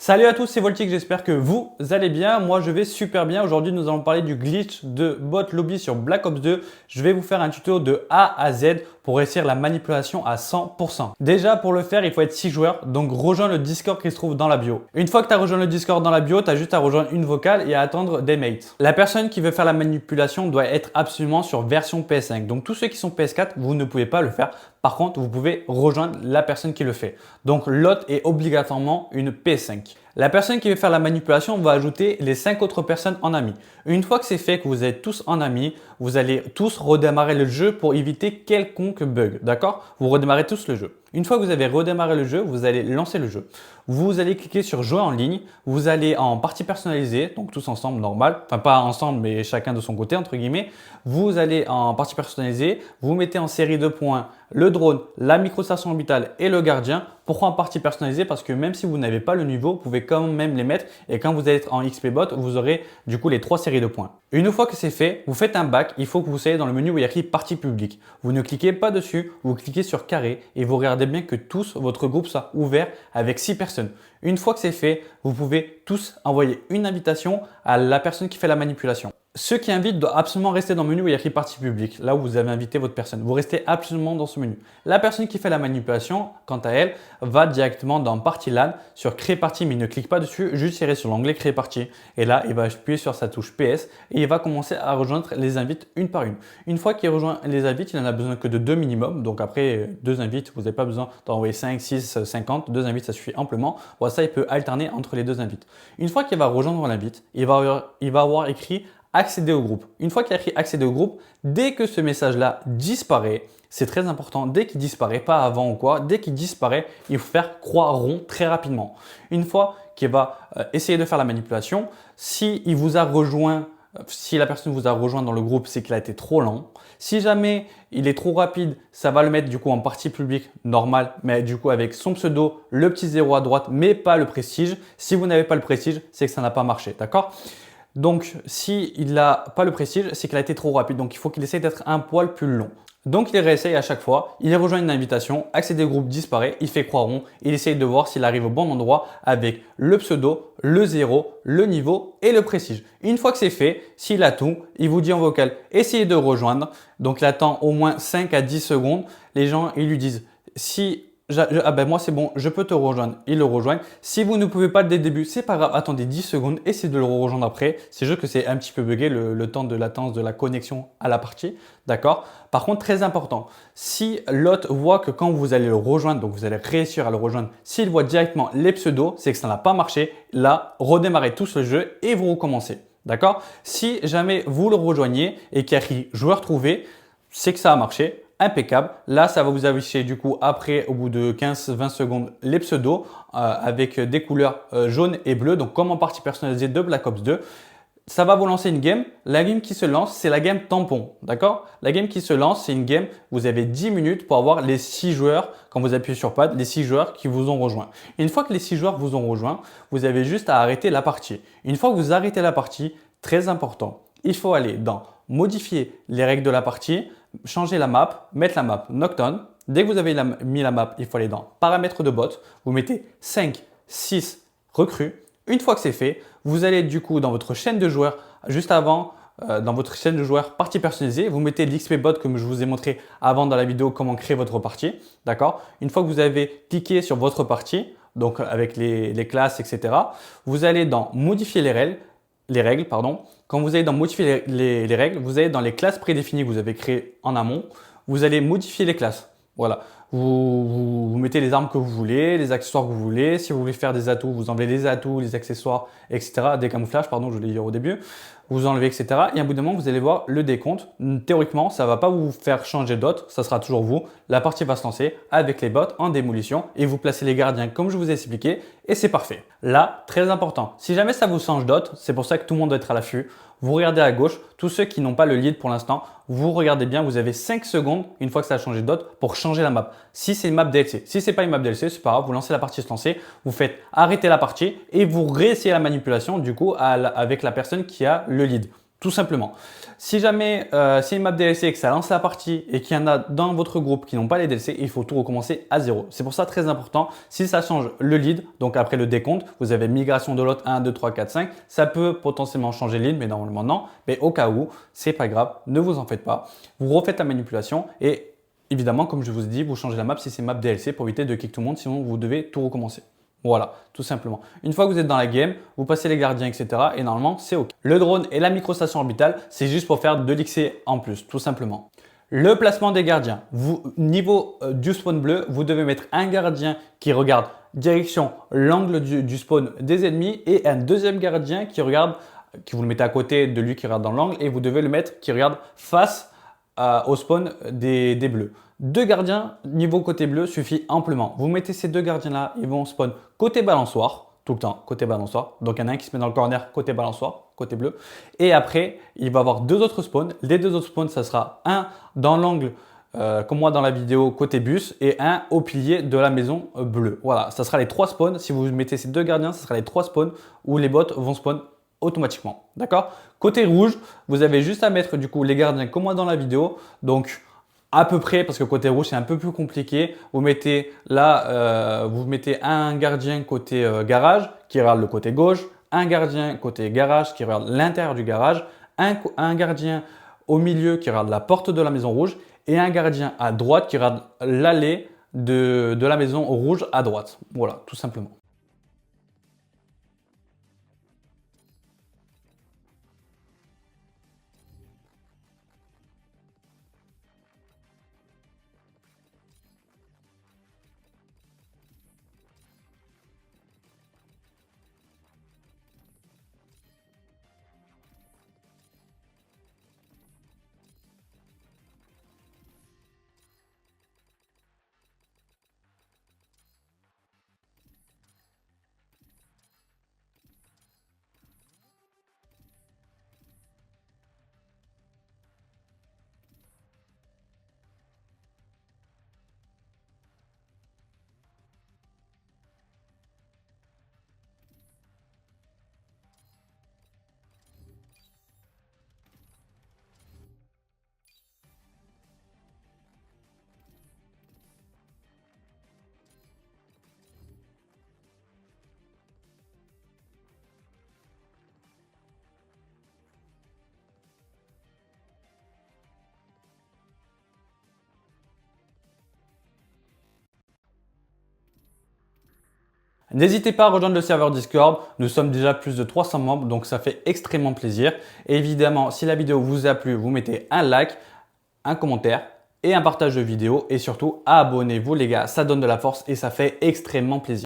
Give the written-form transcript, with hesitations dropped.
Salut à tous, c'est Voltic, j'espère que vous allez bien. Moi, je vais super bien. Aujourd'hui, nous allons parler du glitch de bot lobby sur Black Ops 2. Je vais vous faire un tuto de A à Z pour réussir la manipulation à 100%. Déjà, pour le faire, il faut être 6 joueurs. Donc, rejoins le Discord qui se trouve dans la bio. Une fois que tu as rejoint le Discord dans la bio, tu as juste à rejoindre une vocale et à attendre des mates. La personne qui veut faire la manipulation doit être absolument sur version PS5. Donc, tous ceux qui sont PS4, vous ne pouvez pas le faire. Par contre, vous pouvez rejoindre la personne qui le fait. Donc, l'hôte est obligatoirement une PS5. La personne qui veut faire la manipulation va ajouter les 5 autres personnes en amis. Une fois que c'est fait, que vous êtes tous en amis, vous allez tous redémarrer le jeu pour éviter quelconque bug. D'accord? Vous redémarrez tous le jeu. Une fois que vous avez redémarré le jeu, vous allez lancer le jeu. Vous allez cliquer sur jouer en ligne. Vous allez en partie personnalisée, donc tous ensemble, normal. Enfin, pas ensemble, mais chacun de son côté, entre guillemets. Vous allez en partie personnalisée. Vous mettez en série de points le drone, la microstation orbitale et le gardien. Pourquoi en partie personnalisée? Parce que même si vous n'avez pas le niveau, vous pouvez quand même les mettre. Et quand vous allez être en XP bot, vous aurez du coup les 3 séries de points. Une fois que c'est fait, vous faites un back. Il faut que vous soyez dans le menu où il y a écrit partie publique. Vous ne cliquez pas dessus, vous cliquez sur carré et vous regardez bien que tous votre groupe soit ouvert avec 6 personnes. Une fois que c'est fait, vous pouvez tous envoyer une invitation à la personne qui fait la manipulation. Ceux qui invitent doivent absolument rester dans le menu où il y a écrit partie publique, là où vous avez invité votre personne. Vous restez absolument dans ce menu. La personne qui fait la manipulation, quant à elle, va directement dans partie LAN sur créer partie, mais il ne clique pas dessus, juste il reste sur l'onglet créer partie. Et là, il va appuyer sur sa touche PS et il va commencer à rejoindre les invites une par une. Une fois qu'il rejoint les invites, il n'en a besoin que de 2 minimum. Donc après 2 invites, vous n'avez pas besoin d'envoyer 5, 6, 50. 2 invites, ça suffit amplement. Voilà, ça, il peut alterner entre les 2 invites. Une fois qu'il va rejoindre l'invite, il va avoir écrit accéder au groupe. Une fois qu'il a écrit accéder au groupe, dès que ce message-là disparaît, c'est très important, dès qu'il disparaît, pas avant ou quoi, dès qu'il disparaît, il faut faire croix rond très rapidement. Une fois qu'il va essayer de faire la manipulation, si la personne vous a rejoint dans le groupe, c'est qu'il a été trop lent. Si jamais il est trop rapide, ça va le mettre du coup en partie publique normale, mais du coup avec son pseudo, le petit 0 à droite, mais pas le prestige. Si vous n'avez pas le prestige, c'est que ça n'a pas marché, d'accord? Donc, s'il n'a pas le prestige, c'est qu'il a été trop rapide. Donc, il faut qu'il essaye d'être un poil plus long. Donc, il réessaye à chaque fois. Il rejoint une invitation, accéder au groupe disparaît, il fait croix rond. Il essaye de voir s'il arrive au bon endroit avec le pseudo, le 0, le niveau et le prestige. Une fois que c'est fait, s'il a tout, il vous dit en vocal, essayez de rejoindre. Donc, il attend au moins 5 à 10 secondes. Les gens, ils lui disent, moi c'est bon, je peux te rejoindre. Ils le rejoignent. Si vous ne pouvez pas dès le début, c'est pas grave, attendez 10 secondes, essayez de le rejoindre après. C'est juste que c'est un petit peu bugué le temps de latence de la connexion à la partie. D'accord? Par contre, très important, si l'hôte voit que quand vous allez le rejoindre, donc vous allez réussir à le rejoindre, s'il voit directement les pseudos, c'est que ça n'a pas marché. Là, redémarrez tous le jeu et vous recommencez. D'accord? Si jamais vous le rejoignez et qu'il y a écrit joueur trouvé, c'est que ça a marché. Impeccable. Là, ça va vous afficher du coup après, au bout de 15-20 secondes, les pseudos avec des couleurs jaune et bleu, donc comme en partie personnalisée de Black Ops 2. Ça va vous lancer une game. La game qui se lance, c'est la game tampon. D'accord? La game qui se lance, c'est une game. Vous avez 10 minutes pour avoir les 6 joueurs, quand vous appuyez sur pad, les 6 joueurs qui vous ont rejoint. Une fois que les 6 joueurs vous ont rejoint, vous avez juste à arrêter la partie. Une fois que vous arrêtez la partie, très important, il faut aller dans modifier les règles de la partie, changer la map, mettre la map Nocturne. Dès que vous avez mis la map, il faut aller dans paramètres de bot. Vous mettez 5, 6 recrues. Une fois que c'est fait, vous allez du coup dans votre chaîne de joueurs, juste avant, dans votre chaîne de joueurs partie personnalisée, vous mettez l'XP bot comme je vous ai montré avant dans la vidéo comment créer votre partie. D'accord? Une fois que vous avez cliqué sur votre partie, donc avec les classes, etc., vous allez dans modifier les règles, pardon. Quand vous allez dans modifier les règles, vous allez dans les classes prédéfinies que vous avez créées en amont. Vous allez modifier les classes. Voilà. Vous mettez les armes que vous voulez, les accessoires que vous voulez. Si vous voulez faire des atouts, vous enlevez les atouts, les accessoires, etc. Des camouflages, pardon, je l'ai dit au début. Vous enlevez, etc. Et à un bout d'un moment, vous allez voir le décompte. Théoriquement, ça ne va pas vous faire changer d'hôte. Ça sera toujours vous. La partie va se lancer avec les bots en démolition et vous placez les gardiens comme je vous ai expliqué et c'est parfait. Là, très important. Si jamais ça vous change d'hôte, c'est pour ça que tout le monde doit être à l'affût. Vous regardez à gauche, tous ceux qui n'ont pas le lead pour l'instant, vous regardez bien, vous avez 5 secondes, une fois que ça a changé d'hôte, pour changer la map. Si c'est une map DLC, si c'est pas une map DLC, c'est pas grave, vous lancez la partie se lancer, vous faites arrêter la partie et vous réessayez la manipulation du coup avec la personne qui a le lead. Tout simplement. Si jamais c'est une map DLC et que ça lance la partie et qu'il y en a dans votre groupe qui n'ont pas les DLC, il faut tout recommencer à zéro. C'est pour ça très important. Si ça change le lead, donc après le décompte, vous avez migration de lot 1, 2, 3, 4, 5, ça peut potentiellement changer le lead, mais normalement non. Mais au cas où, c'est pas grave, ne vous en faites pas. Vous refaites la manipulation et évidemment, comme je vous ai dit, vous changez la map si c'est map DLC pour éviter de kick tout le monde, sinon vous devez tout recommencer. Voilà, tout simplement. Une fois que vous êtes dans la game, vous passez les gardiens, etc. Et normalement, c'est OK. Le drone et la microstation orbitale, c'est juste pour faire de l'XC en plus, tout simplement. Le placement des gardiens. Niveau du spawn bleu, vous devez mettre un gardien qui regarde direction l'angle du spawn des ennemis et un deuxième gardien qui regarde, qui vous le mettez à côté de lui qui regarde dans l'angle et vous devez le mettre qui regarde face au spawn des bleus. Deux gardiens niveau côté bleu suffit amplement. Vous mettez ces deux gardiens là, ils vont spawn côté balançoire, tout le temps côté balançoire. Donc il y en a un qui se met dans le corner côté balançoire, côté bleu. Et après, il va y avoir deux autres spawns. Les deux autres spawns, ça sera un dans l'angle comme moi dans la vidéo côté bus et un au pilier de la maison bleue. Voilà, ça sera les trois spawns. Si vous mettez ces deux gardiens, ça sera les trois spawns où les bots vont spawn automatiquement. D'accord? Côté rouge, vous avez juste à mettre du coup les gardiens comme moi dans la vidéo. Donc à peu près, parce que côté rouge c'est un peu plus compliqué. Vous mettez là, vous mettez un gardien côté garage qui regarde le côté gauche, un gardien côté garage qui regarde l'intérieur du garage, un gardien au milieu qui regarde la porte de la maison rouge et un gardien à droite qui regarde l'allée de la maison rouge à droite. Voilà, tout simplement. N'hésitez pas à rejoindre le serveur Discord, nous sommes déjà plus de 300 membres donc ça fait extrêmement plaisir. Et évidemment, si la vidéo vous a plu, vous mettez un like, un commentaire et un partage de vidéo et surtout abonnez-vous les gars, ça donne de la force et ça fait extrêmement plaisir.